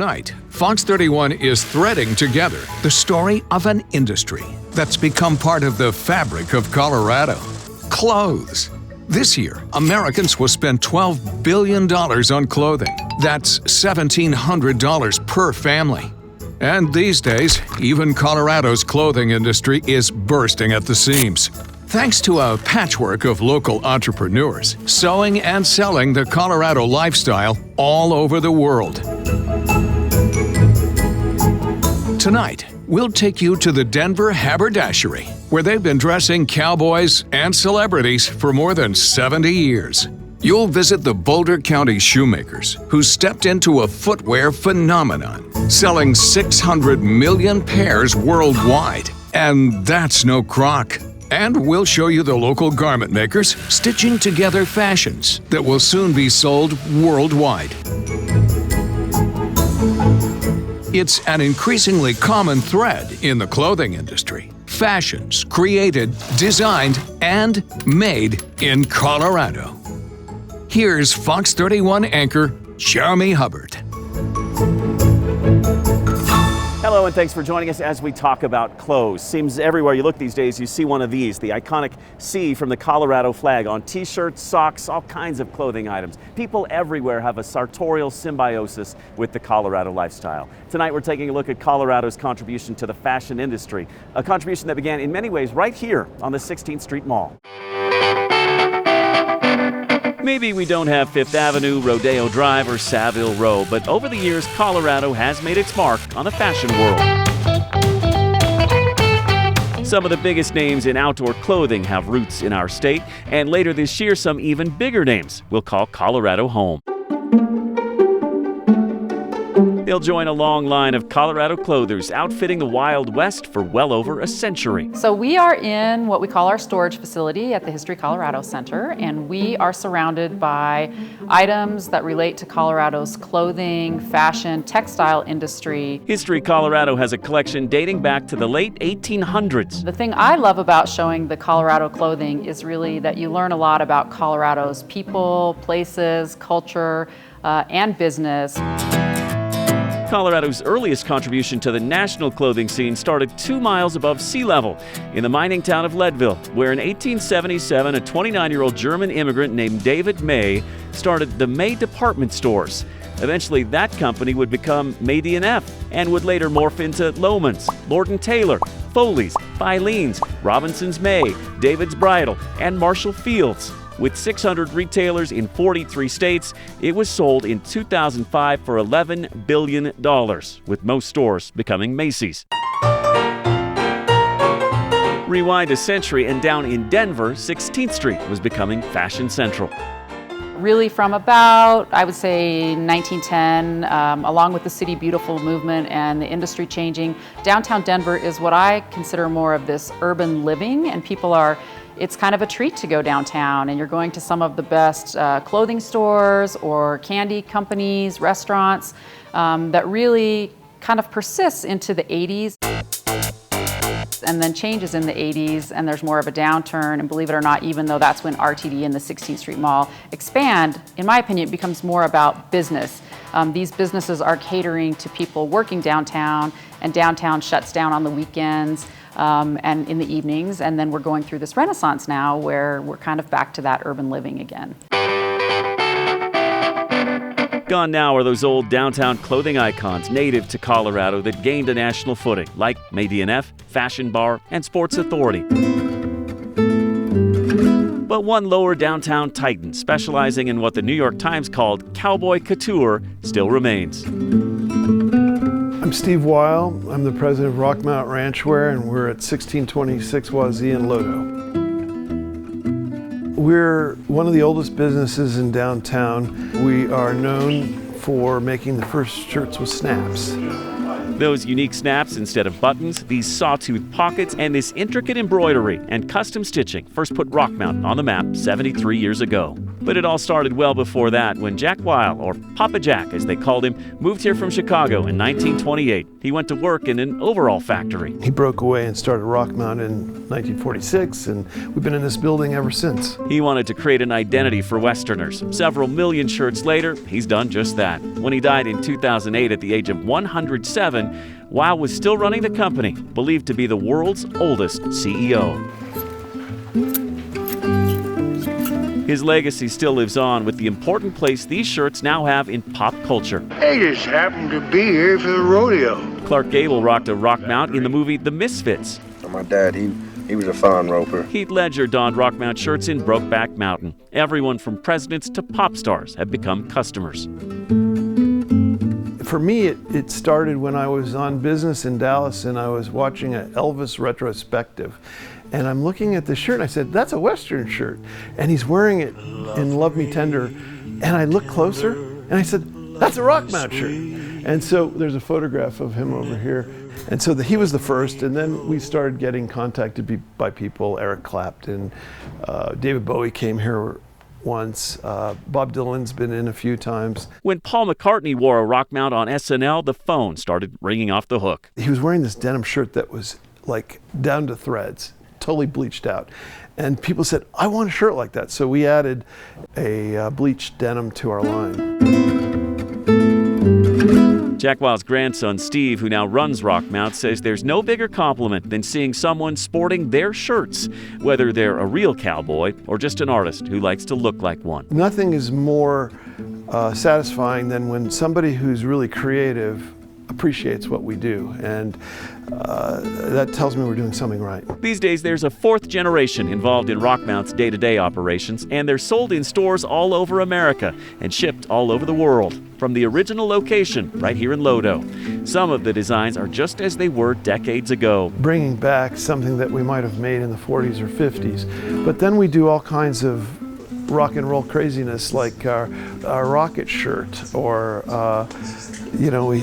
Tonight, Fox 31 is threading together the story of an industry that's become part of the fabric of Colorado: clothes. This year, Americans will spend $12 billion on clothing. That's $1,700 per family. And these days, even Colorado's clothing industry is bursting at the seams. Thanks to a patchwork of local entrepreneurs, sewing and selling the Colorado lifestyle all over the world. Tonight, we'll take you to the Denver Haberdashery, where they've been dressing cowboys and celebrities for more than 70 years. You'll visit the Boulder County shoemakers, who stepped into a footwear phenomenon, selling 600 million pairs worldwide. And that's no crock. And we'll show you the local garment makers stitching together fashions that will soon be sold worldwide. It's an increasingly common thread in the clothing industry. Fashions created, designed, and made in Colorado. Here's Fox 31 anchor Jeremy Hubbard. Hello and thanks for joining us as we talk about clothes. Seems everywhere you look these days you see one of these, the iconic C from the Colorado flag on t-shirts, socks, all kinds of clothing items. People everywhere have a sartorial symbiosis with the Colorado lifestyle. Tonight we're taking a look at Colorado's contribution to the fashion industry, a contribution that began in many ways right here on the 16th Street Mall. Maybe we don't have Fifth Avenue, Rodeo Drive, or Saville Row, but over the years, Colorado has made its mark on the fashion world. Some of the biggest names in outdoor clothing have roots in our state, and later this year, some even bigger names will call Colorado home. They'll join a long line of Colorado clothers outfitting the Wild West for well over a century. So we are in what we call our storage facility at the History Colorado Center, and we are surrounded by items that relate to Colorado's clothing, fashion, textile industry. History Colorado has a collection dating back to the late 1800s. The thing I love about showing the Colorado clothing is really that you learn a lot about Colorado's people, places, culture, and business. Colorado's earliest contribution to the national clothing scene started 2 miles above sea level in the mining town of Leadville, where in 1877 a 29-year-old German immigrant named David May started the May department stores. Eventually that company would become May D&F and would later morph into Lohmann's, Lord & Taylor, Foley's, Filene's, Robinson's May, David's Bridal, and Marshall Field's. With 600 retailers in 43 states, it was sold in 2005 for $11 billion, with most stores becoming Macy's. Rewind a century, and down in Denver, 16th Street was becoming Fashion Central. Really from about, I would say, 1910, along with the City Beautiful movement and the industry changing, downtown Denver is what I consider more of this urban living, and it's kind of a treat to go downtown, and you're going to some of the best clothing stores or candy companies, restaurants that really kind of persists into the 80s and then changes in the 80s, and there's more of a downturn, and believe it or not, even though that's when RTD and the 16th Street Mall expand, in my opinion, it becomes more about business. These businesses are catering to people working downtown, and downtown shuts down on the weekends and in the evenings, and then we're going through this renaissance now where we're kind of back to that urban living again. Gone now are those old downtown clothing icons native to Colorado that gained a national footing, like May D&F, Fashion Bar, and Sports Authority. But one lower downtown titan, specializing in what the New York Times called cowboy couture, still remains. I'm Steve Weil. I'm the president of Rockmount Ranchwear, and we're at 1626 Wazee in Lodo. We're one of the oldest businesses in downtown. We are known for making the first shirts with snaps. Those unique snaps instead of buttons, these sawtooth pockets, and this intricate embroidery and custom stitching first put Rockmount on the map 73 years ago. But it all started well before that when Jack Weil, or Papa Jack as they called him, moved here from Chicago in 1928. He went to work in an overall factory. He broke away and started Rockmount in 1946, and we've been in this building ever since. He wanted to create an identity for Westerners. Several million shirts later, he's done just that. When he died in 2008 at the age of 107, Weil was still running the company, believed to be the world's oldest CEO. His legacy still lives on with the important place these shirts now have in pop culture. They just happened to be here for the rodeo. Clark Gable rocked a Rockmount in the movie The Misfits. My dad, he was a fine roper. Heath Ledger donned Rockmount shirts in Brokeback Mountain. Everyone from presidents to pop stars have become customers. For me, it started when I was on business in Dallas and I was watching an Elvis retrospective. And I'm looking at the shirt and I said, that's a Western shirt. And he's wearing it in Love Me Tender. And I looked closer and I said, that's a Rockmount shirt. And so there's a photograph of him over here. And so he was the first, and then we started getting contacted by people. Eric Clapton, David Bowie came here once. Bob Dylan's been in a few times. When Paul McCartney wore a Rockmount on SNL, the phone started ringing off the hook. He was wearing this denim shirt that was like down to threads, totally bleached out. And people said, I want a shirt like that. So we added a bleached denim to our line. Jack Weil's grandson, Steve, who now runs Rockmount, says there's no bigger compliment than seeing someone sporting their shirts, whether they're a real cowboy or just an artist who likes to look like one. Nothing is more satisfying than when somebody who's really creative appreciates what we do, and that tells me we're doing something right. These days, there's a fourth generation involved in Rockmount's day-to-day operations, and they're sold in stores all over America and shipped all over the world, from the original location right here in Lodo. Some of the designs are just as they were decades ago. Bringing back something that we might have made in the 40s or 50s, but then we do all kinds of rock and roll craziness, like our rocket shirt, or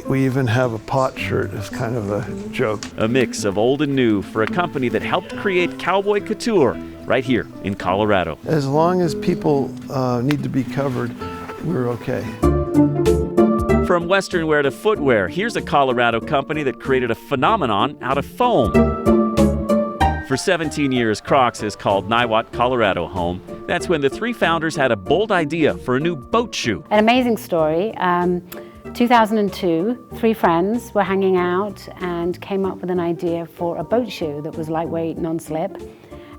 we even have a pot shirt as kind of a joke. A mix of old and new for a company that helped create cowboy couture right here in Colorado. As long as people need to be covered, we're okay. From Western wear to footwear, here's a Colorado company that created a phenomenon out of foam. For 17 years, Crocs has called Niwot, Colorado home. That's when the three founders had a bold idea for a new boat shoe. An amazing story. 2002, three friends were hanging out and came up with an idea for a boat shoe that was lightweight, non-slip.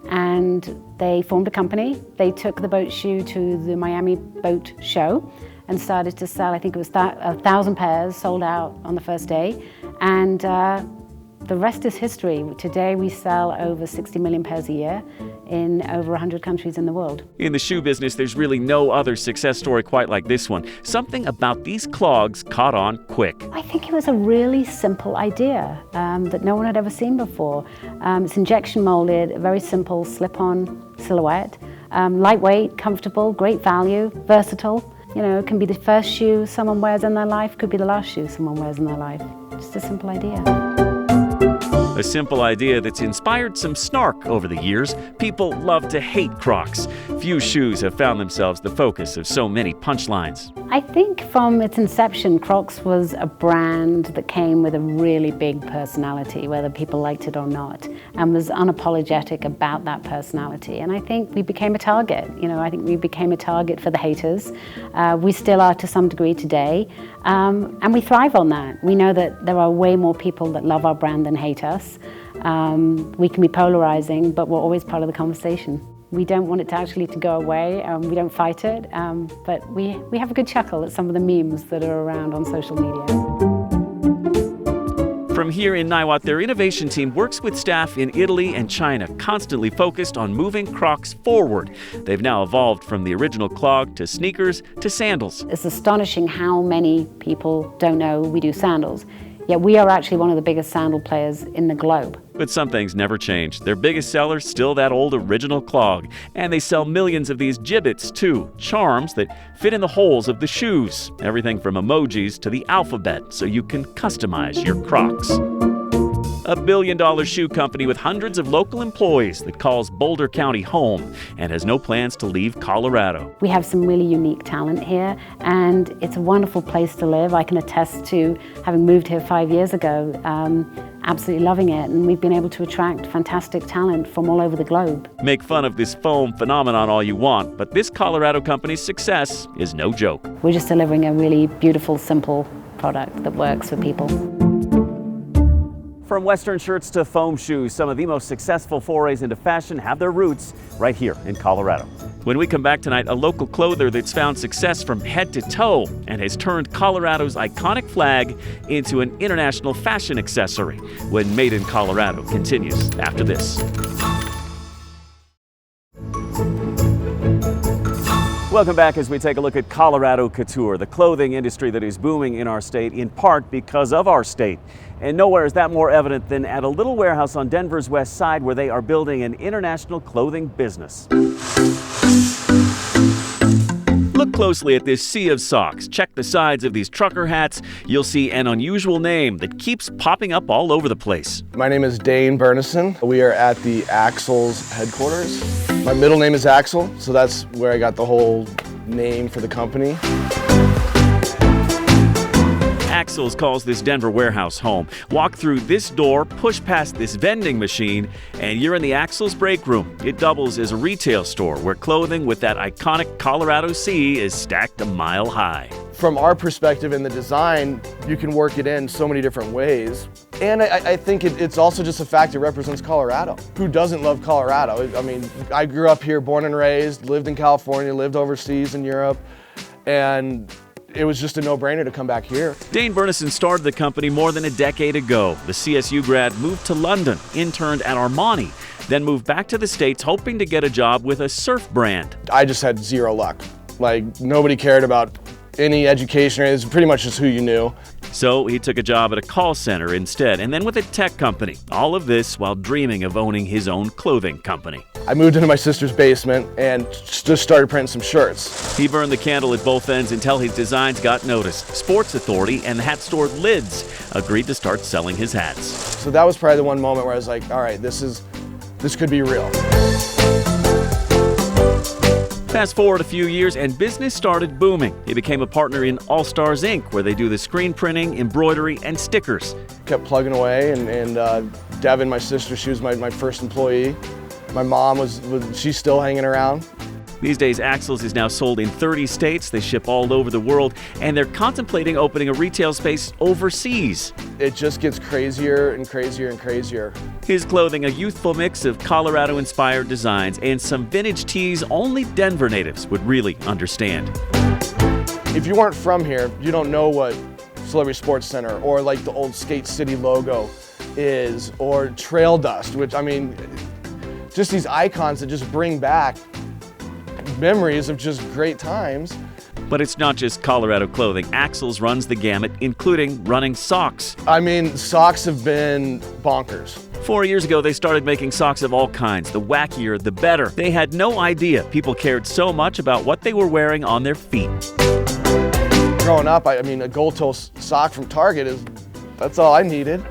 And they formed a company. They took the boat shoe to the Miami Boat Show and started to sell, I think it was 1,000 pairs sold out on the first day. And the rest is history. Today we sell over 60 million pairs a year in over 100 countries in the world. In the shoe business, there's really no other success story quite like this one. Something about these clogs caught on quick. I think it was a really simple idea that no one had ever seen before. It's injection molded, a very simple slip-on silhouette, lightweight, comfortable, great value, versatile. You know, it can be the first shoe someone wears in their life, could be the last shoe someone wears in their life. Just a simple idea. A simple idea that's inspired some snark over the years. People love to hate Crocs. Few shoes have found themselves the focus of so many punchlines. I think from its inception, Crocs was a brand that came with a really big personality, whether people liked it or not, and was unapologetic about that personality. And I think we became a target. I think we became a target for the haters. We still are to some degree today, and we thrive on that. We know that there are way more people that love our brand than hate us. We can be polarizing, but we're always part of the conversation. We don't want it to actually go away. We don't fight it, but we have a good chuckle at some of the memes that are around on social media. From here in Niwot, their innovation team works with staff in Italy and China, constantly focused on moving Crocs forward. They've now evolved from the original clog to sneakers to sandals. It's astonishing how many people don't know we do sandals. Yet we are actually one of the biggest sandal players in the globe. But some things never change. Their biggest seller, still that old original clog. And they sell millions of these gibbets, too. Charms that fit in the holes of the shoes. Everything from emojis to the alphabet, so you can customize your Crocs. A billion-dollar shoe company with hundreds of local employees that calls Boulder County home and has no plans to leave Colorado. We have some really unique talent here, and it's a wonderful place to live. I can attest to having moved here 5 years ago, absolutely loving it, and we've been able to attract fantastic talent from all over the globe. Make fun of this foam phenomenon all you want, but this Colorado company's success is no joke. We're just delivering a really beautiful, simple product that works for people. From Western shirts to foam shoes, some of the most successful forays into fashion have their roots right here in Colorado. When we come back tonight, a local clother that's found success from head to toe and has turned Colorado's iconic flag into an international fashion accessory. When Made in Colorado continues after this. Welcome back as we take a look at Colorado Couture, the clothing industry that is booming in our state, in part because of our state. And nowhere is that more evident than at a little warehouse on Denver's west side where they are building an international clothing business. Look closely at this sea of socks. Check the sides of these trucker hats. You'll see an unusual name that keeps popping up all over the place. My name is Dane Bernison. We are at the Axles headquarters. My middle name is Axel, so that's where I got the whole name for the company. Axles calls this Denver warehouse home. Walk through this door, push past this vending machine, and you're in the Axles break room. It doubles as a retail store where clothing with that iconic Colorado sea is stacked a mile high. From our perspective in the design, you can work it in so many different ways. And I think it's also just a fact it represents Colorado. Who doesn't love Colorado? I mean, I grew up here, born and raised, lived in California, lived overseas in Europe, and it was just a no-brainer to come back here. Dane Bernison started the company more than a decade ago. The CSU grad moved to London, interned at Armani, then moved back to the States hoping to get a job with a surf brand. I just had zero luck. Like, nobody cared about any education. It was pretty much just who you knew. So he took a job at a call center instead, and then with a tech company. All of this while dreaming of owning his own clothing company. I moved into my sister's basement and just started printing some shirts. He burned the candle at both ends until his designs got noticed. Sports Authority and the hat store Lids agreed to start selling his hats. So that was probably the one moment where I was like, all right, this could be real. Fast forward a few years and business started booming. He became a partner in All Stars Inc., where they do the screen printing, embroidery, and stickers. Kept plugging away, and Devin, my sister, she was my first employee. My mom she's still hanging around. These days, Axles is now sold in 30 states. They ship all over the world, and they're contemplating opening a retail space overseas. It just gets crazier and crazier and crazier. His clothing, a youthful mix of Colorado-inspired designs and some vintage tees only Denver natives would really understand. If you weren't from here, you don't know what Celebrity Sports Center or like the old Skate City logo is, or Trail Dust, which, I mean, just these icons that just bring back memories of just great times. But it's not just Colorado clothing. Axles runs the gamut, including running socks. I mean, socks have been bonkers. 4 years ago, they started making socks of all kinds. The wackier, the better. They had no idea people cared so much about what they were wearing on their feet. Growing up, I mean, a gold toe sock from Target that's all I needed.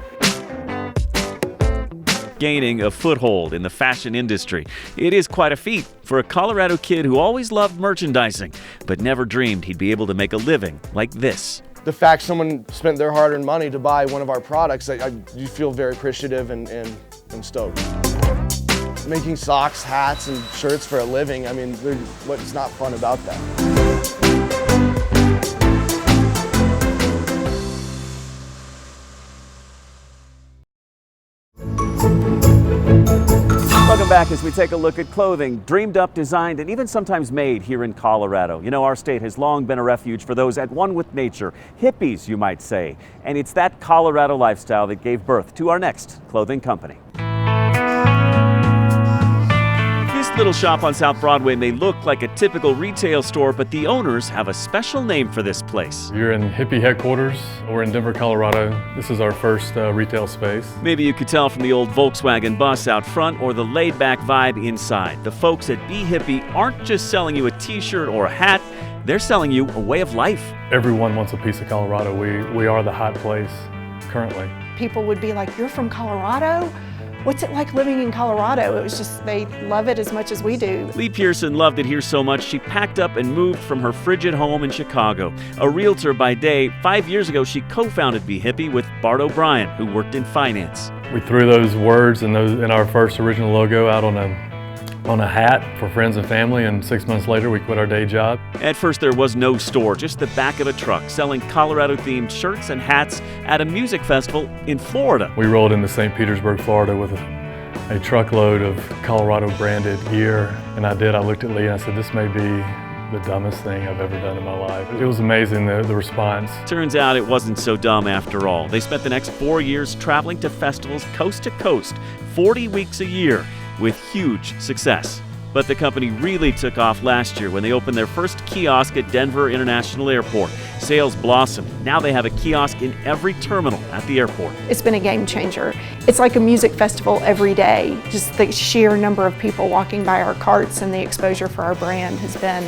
Gaining a foothold in the fashion industry. It is quite a feat for a Colorado kid who always loved merchandising, but never dreamed he'd be able to make a living like this. The fact someone spent their hard-earned money to buy one of our products, you feel very appreciative and stoked. Making socks, hats, and shirts for a living, I mean, what's not fun about that? Welcome back as we take a look at clothing dreamed up, designed, and even sometimes made here in Colorado. You know, our state has long been a refuge for those at one with nature, hippies, you might say. And it's that Colorado lifestyle that gave birth to our next clothing company. This little shop on South Broadway may look like a typical retail store, but the owners have a special name for this place. You're in Hippie headquarters. We're in Denver, Colorado. This is our first retail space. Maybe you could tell from the old Volkswagen bus out front or the laid-back vibe inside. The folks at Be Hippie aren't just selling you a t-shirt or a hat, they're selling you a way of life. Everyone wants a piece of Colorado. We are the hot place currently. People would be like, "You're from Colorado? What's it like living in Colorado?" It was just, they love it as much as we do. Lee Pearson loved it here so much she packed up and moved from her frigid home in Chicago. A realtor by day, 5 years ago she co-founded Be Hippie with Bart O'Brien, who worked in finance. We threw those words and those in our first original logo out on a hat for friends and family, and 6 months later we quit our day job. At first there was no store, just the back of a truck selling Colorado-themed shirts and hats at a music festival in Florida. We rolled into St. Petersburg, Florida with a truckload of Colorado branded gear, and I looked at Lee and I said, "This may be the dumbest thing I've ever done in my life." It was amazing, the response. Turns out it wasn't so dumb after all. They spent the next 4 years traveling to festivals coast to coast, 40 weeks a year, with huge success. But the company really took off last year when they opened their first kiosk at Denver International Airport. Sales blossomed. Now they have a kiosk in every terminal at the airport. It's been a game changer. It's like a music festival every day. Just the sheer number of people walking by our carts and the exposure for our brand has been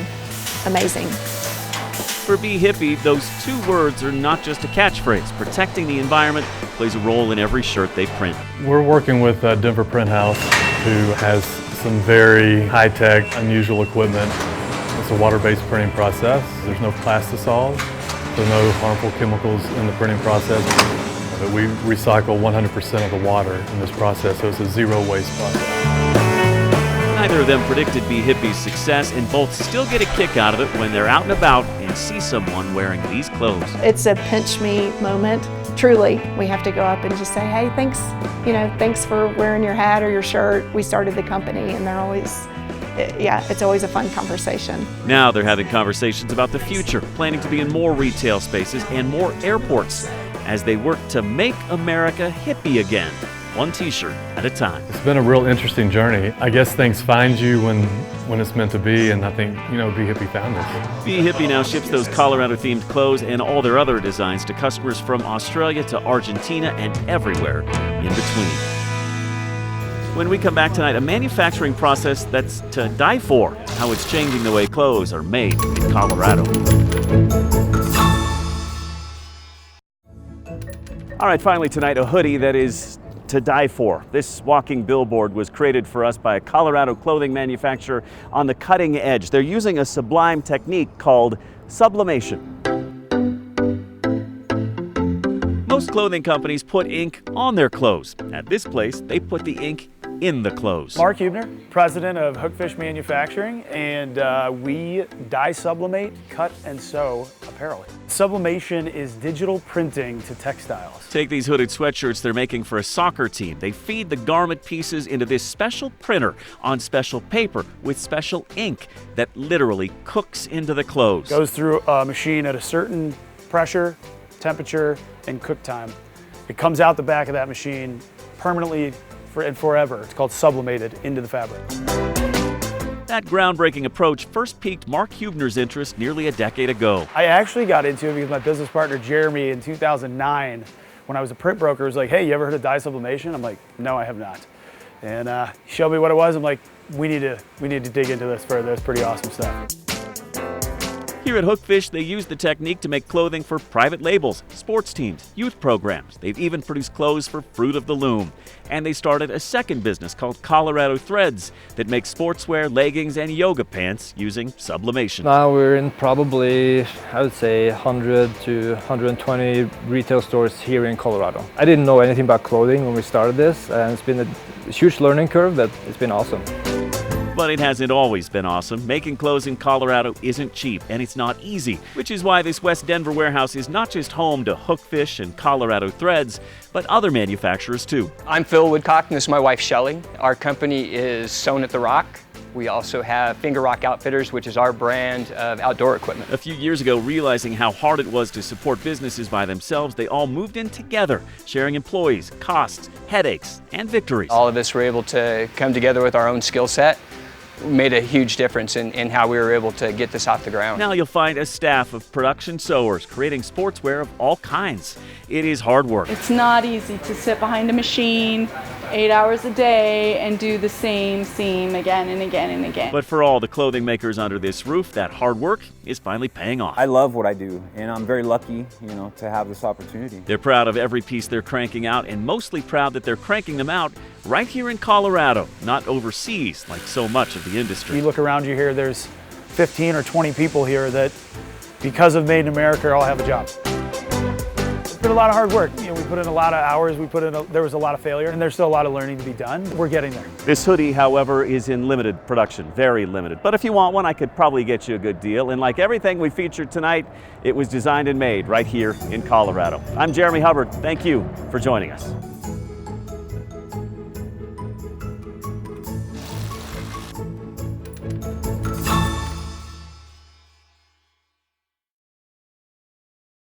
amazing. For Be Hippie, those 2 words are not just a catchphrase. Protecting the environment plays a role in every shirt they print. We're working with Denver Print House, who has some very high-tech, unusual equipment. It's a water-based printing process. There's no plastisols, so no harmful chemicals in the printing process. But we recycle 100% of the water in this process, so it's a zero-waste process. Neither of them predicted Be Hippie's success, and both still get a kick out of it when they're out and about and see someone wearing these clothes. It's a pinch me moment. Truly, we have to go up and just say, "Hey, thanks, thanks for wearing your hat or your shirt. We started the company," and they're always, it's always a fun conversation. Now they're having conversations about the future, planning to be in more retail spaces and more airports as they work to make America hippie again, one t-shirt at a time. It's been a real interesting journey. I guess things find you when it's meant to be, and I think, Be Hippie found us. Be Hippie now ships those Colorado-themed clothes and all their other designs to customers from Australia to Argentina and everywhere in between. When we come back tonight, a manufacturing process that's to die for, how it's changing the way clothes are made in Colorado. All right, finally tonight, a hoodie that is to die for. This walking billboard was created for us by a Colorado clothing manufacturer on the cutting edge. They're using a sublime technique called sublimation. Most clothing companies put ink on their clothes. At this place, they put the ink in the clothes. Mark Hubner, president of Hookfish Manufacturing, and we dye, sublimate, cut, and sew apparel. Sublimation is digital printing to textiles. Take these hooded sweatshirts they're making for a soccer team. They feed the garment pieces into this special printer on special paper with special ink that literally cooks into the clothes. Goes through a machine at a certain pressure, temperature, and cook time. It comes out the back of that machine permanently and forever. It's called sublimated into the fabric. That groundbreaking approach first piqued Mark Hubner's interest nearly a decade ago. I actually got into it because my business partner Jeremy in 2009, when I was a print broker, was like, "Hey, you ever heard of dye sublimation?" I'm like, "No, I have not." And he showed me what it was. I'm like, we need to dig into this further. It's pretty awesome stuff. Here at Hookfish, they use the technique to make clothing for private labels, sports teams, youth programs. They've even produced clothes for Fruit of the Loom. And they started a second business called Colorado Threads that makes sportswear, leggings, and yoga pants using sublimation. Now we're in probably, I would say, 100 to 120 retail stores here in Colorado. I didn't know anything about clothing when we started this, and it's been a huge learning curve, but it's been awesome. But it hasn't always been awesome. Making clothes in Colorado isn't cheap, and it's not easy, which is why this West Denver warehouse is not just home to Hookfish and Colorado Threads, but other manufacturers too. I'm Phil Woodcock, and this is my wife Shelly. Our company is Sewn at the Rock. We also have Finger Rock Outfitters, which is our brand of outdoor equipment. A few years ago, realizing how hard it was to support businesses by themselves, they all moved in together, sharing employees, costs, headaches, and victories. All of us were able to come together with our own skill set, made a huge difference in how we were able to get this off the ground. Now you'll find a staff of production sewers creating sportswear of all kinds. It is hard work. It's not easy to sit behind a machine 8 hours a day and do the same seam again and again and again. But for all the clothing makers under this roof, that hard work is finally paying off. I love what I do, and I'm very lucky, to have this opportunity. They're proud of every piece they're cranking out, and mostly proud that they're cranking them out right here in Colorado, not overseas like so much of the industry. You look around you here, there's 15 or 20 people here that, because of Made in America, all have a job. It's been a lot of hard work. We put in a lot of hours, there was a lot of failure, and there's still a lot of learning to be done. We're getting there. This hoodie, however, is in limited production, very limited. But if you want one, I could probably get you a good deal. And like everything we featured tonight, it was designed and made right here in Colorado. I'm Jeremy Hubbard. Thank you for joining us.